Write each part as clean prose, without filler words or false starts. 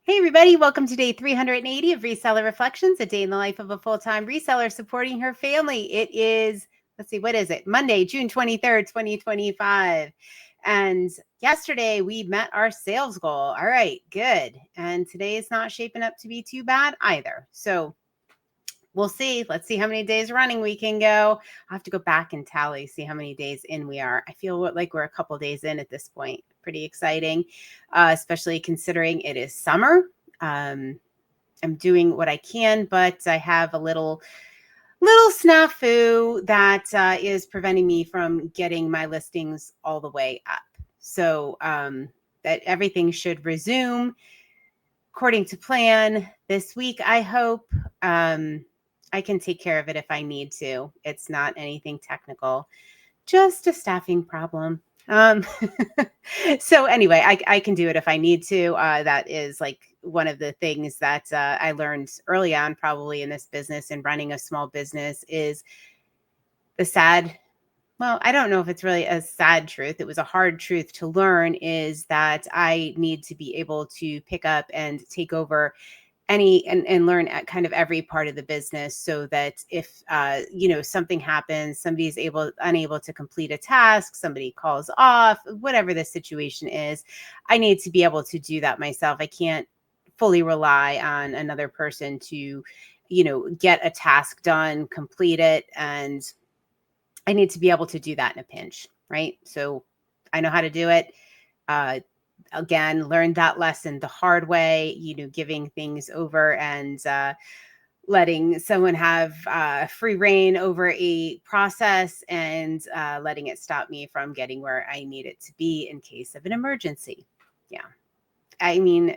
Hey everybody, welcome to day 380 of Reseller Reflections, a day in the life of a full-time reseller supporting her family. It is, let's see, what is it? Monday, June 23rd, 2025. And yesterday we met our sales goal. All right, good. And today is not shaping up to be too bad either. So we'll see. Let's see how many days running we can go. I have to go back and tally, see how many days in we are. I feel like we're a couple days in at this point. Pretty exciting, especially considering it is summer. I'm doing what I can, but I have a little snafu that is preventing me from getting my listings all the way up. So that everything should resume according to plan this week, I hope. I can take care of it if I need to. It's not anything technical, just a staffing problem. So anyway, I can do it if I need to. That is like one of the things that I learned early on, probably in this business and running a small business, is the sad, well, I don't know if it's really a sad truth. It was a hard truth to learn, is that I need to be able to pick up and take over and learn at kind of every part of the business, so that if something happens, somebody's unable to complete a task, somebody calls off, whatever the situation is, I need to be able to do that myself. I can't fully rely on another person to get a task done, complete it, and I need to be able to do that in a pinch, right? So I know how to do it. Again, learned that lesson the hard way, giving things over and letting someone have free reign over a process, and letting it stop me from getting where I need it to be in case of an emergency. Yeah. I mean,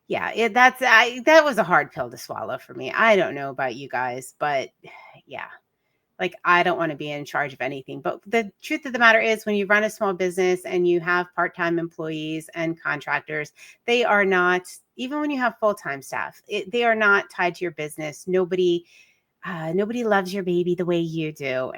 yeah, that was a hard pill to swallow for me. I don't know about you guys, but yeah. Like, I don't want to be in charge of anything. But the truth of the matter is, when you run a small business and you have part-time employees and contractors, they are not, even when you have full-time staff, they are not tied to your business. Nobody loves your baby the way you do.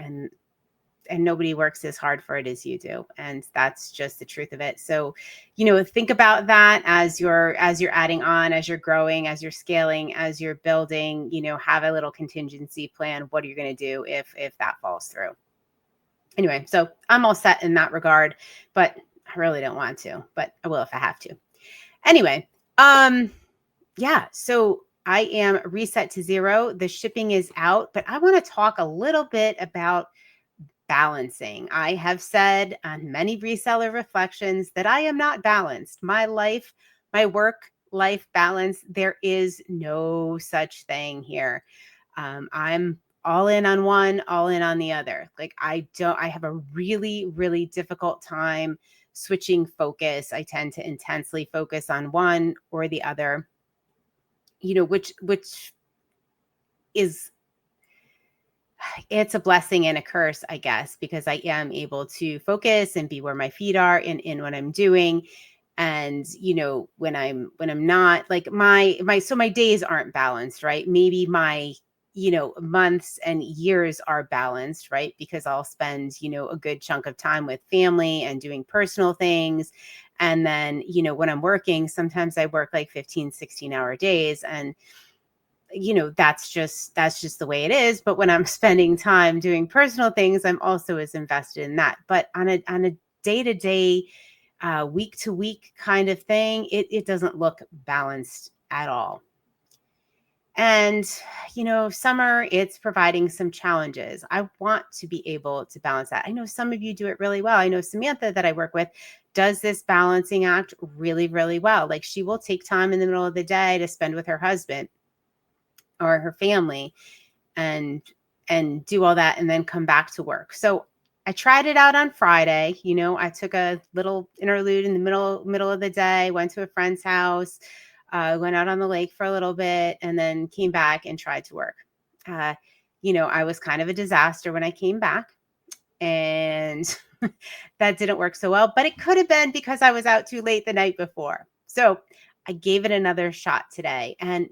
And nobody works as hard for it as you do. And that's just the truth of it. So, think about that as you're adding on, as you're growing, as you're scaling, as you're building, have a little contingency plan. What are you going to do if that falls through? Anyway, so I'm all set in that regard, but I really don't want to, but I will if I have to. Anyway, yeah, so I am reset to zero. The shipping is out, but I want to talk a little bit about balancing. I have said on many reseller reflections that I am not balanced. My work life balance, there is no such thing here. I'm all in on one, all in on the other. Like, I have a really, really difficult time switching focus. I tend to intensely focus on one or the other, which is, it's a blessing and a curse, I guess, because I am able to focus and be where my feet are in what I'm doing. And, when I'm not, like, my days aren't balanced, right? Maybe my, months and years are balanced, right? Because I'll spend, a good chunk of time with family and doing personal things. And then, when I'm working, sometimes I work like 15, 16-hour days, and that's just the way it is. But when I'm spending time doing personal things, I'm also as invested in that. But on a day-to-day, week-to-week kind of thing, it doesn't look balanced at all. And, summer, it's providing some challenges. I want to be able to balance that. I know some of you do it really well. I know Samantha, that I work with, does this balancing act really, really well. Like, she will take time in the middle of the day to spend with her husband or her family and do all that, and then come back to work. So I tried it out on Friday. I took a little interlude in the middle of the day, went to a friend's house, went out on the lake for a little bit, and then came back and tried to work. I was kind of a disaster when I came back, and that didn't work so well, but it could have been because I was out too late the night before. So I gave it another shot today, and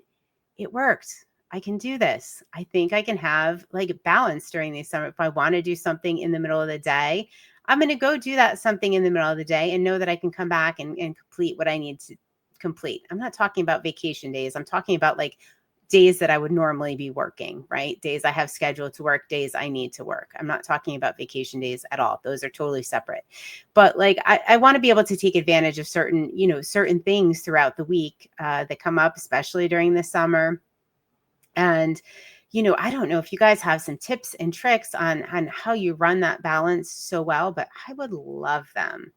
it worked. I can do this. I think I can have like balance during the summer. If I want to do something in the middle of the day, I'm going to go do that something in the middle of the day and know that I can come back and complete what I need complete. I'm not talking about vacation days. I'm talking about like days that I would normally be working, right? Days I have scheduled to work, days I need to work. I'm not talking about vacation days at all. Those are totally separate. But like I want to be able to take advantage of certain things throughout the week that come up, especially during the summer. And I don't know if you guys have some tips and tricks on how you run that balance so well, but I would love them.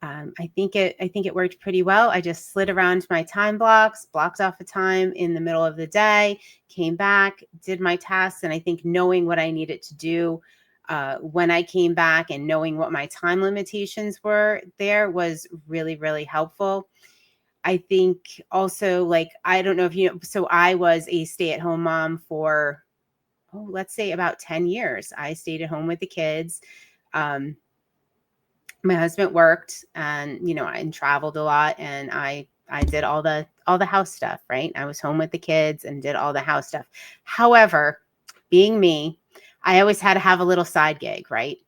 I think it worked pretty well. I just slid around my time blocks, blocked off a time in the middle of the day, came back, did my tasks, and I think knowing what I needed to do when I came back and knowing what my time limitations were there was really, really helpful. I think also, like, I don't know if you know, so I was a stay-at-home mom for, let's say about 10 years. I stayed at home with the kids. Um, my husband worked and I traveled a lot, and I did all the house stuff, right? I was home with the kids and did all the house stuff. However, being me, I always had to have a little side gig, right?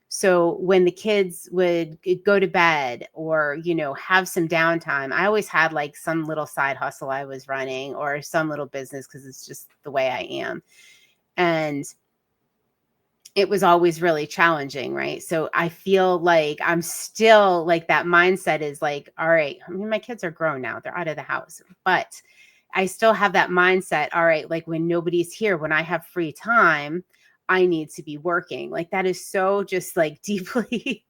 So when the kids would go to bed or have some downtime, I always had like some little side hustle I was running or some little business, because it's just the way I am. And it was always really challenging, right? So I feel like I'm still like, that mindset is like, all right, I mean, my kids are grown now, they're out of the house, but I still have that mindset. All right, like when nobody's here, when I have free time, I need to be working. Like that is so just like deeply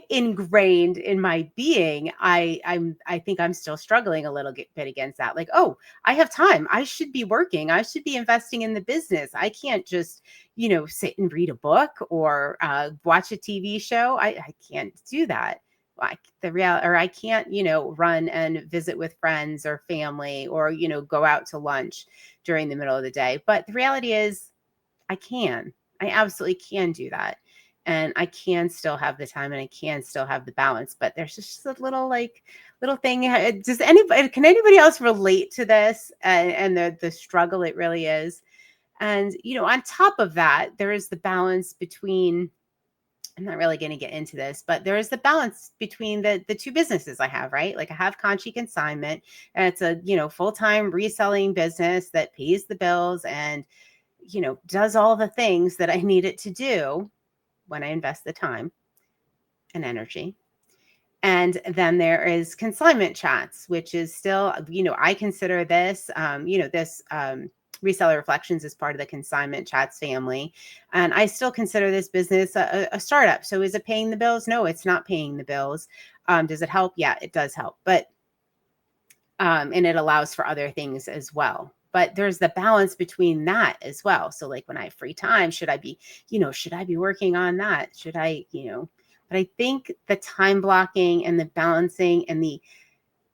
ingrained in my being. I think I'm still struggling a little bit against that. Like, oh, I have time. I should be working. I should be investing in the business. I can't just, sit and read a book or watch a TV show. I can't do that. Like or I can't, run and visit with friends or family or, go out to lunch during the middle of the day. But the reality is I absolutely can do that. And I can still have the time and I can still have the balance, but there's just a little thing. Can anybody else relate to this and the struggle it really is? And, on top of that, there is the balance between, I'm not really going to get into this, but there is the balance between the two businesses I have, right? Like I have Consignment, and it's a, full-time reselling business that pays the bills and, does all the things that I need it to do when I invest the time and energy. And then there is Consignment Chats, which is still, I consider this, Reseller Reflections is part of the Consignment Chats family. And I still consider this business a startup. So is it paying the bills? No, it's not paying the bills. Does it help? Yeah, it does help. But, and it allows for other things as well. But there's the balance between that as well. So like when I have free time, should I be working on that? Should I, but I think the time blocking and the balancing and the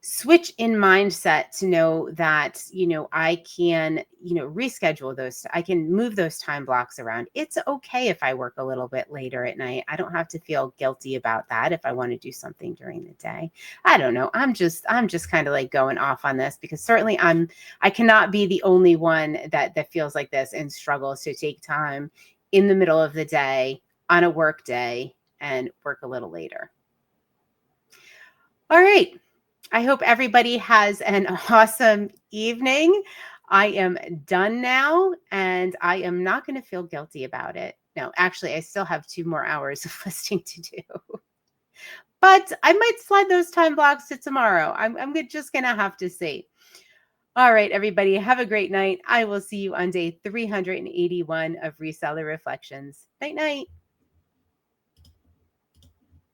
switch in mindset to know that, I can, reschedule those. I can move those time blocks around. It's okay if I work a little bit later at night. I don't have to feel guilty about that if I want to do something during the day. I don't know. I'm just kind of like going off on this because certainly I cannot be the only one that feels like this and struggles to take time in the middle of the day on a work day and work a little later. All right. I hope everybody has an awesome evening. I am done now, and I am not going to feel guilty about it. No, actually, I still have 2 more hours of listing to do. But I might slide those time blocks to tomorrow. I'm just going to have to see. All right, everybody, have a great night. I will see you on day 381 of Reseller Reflections. Night, night.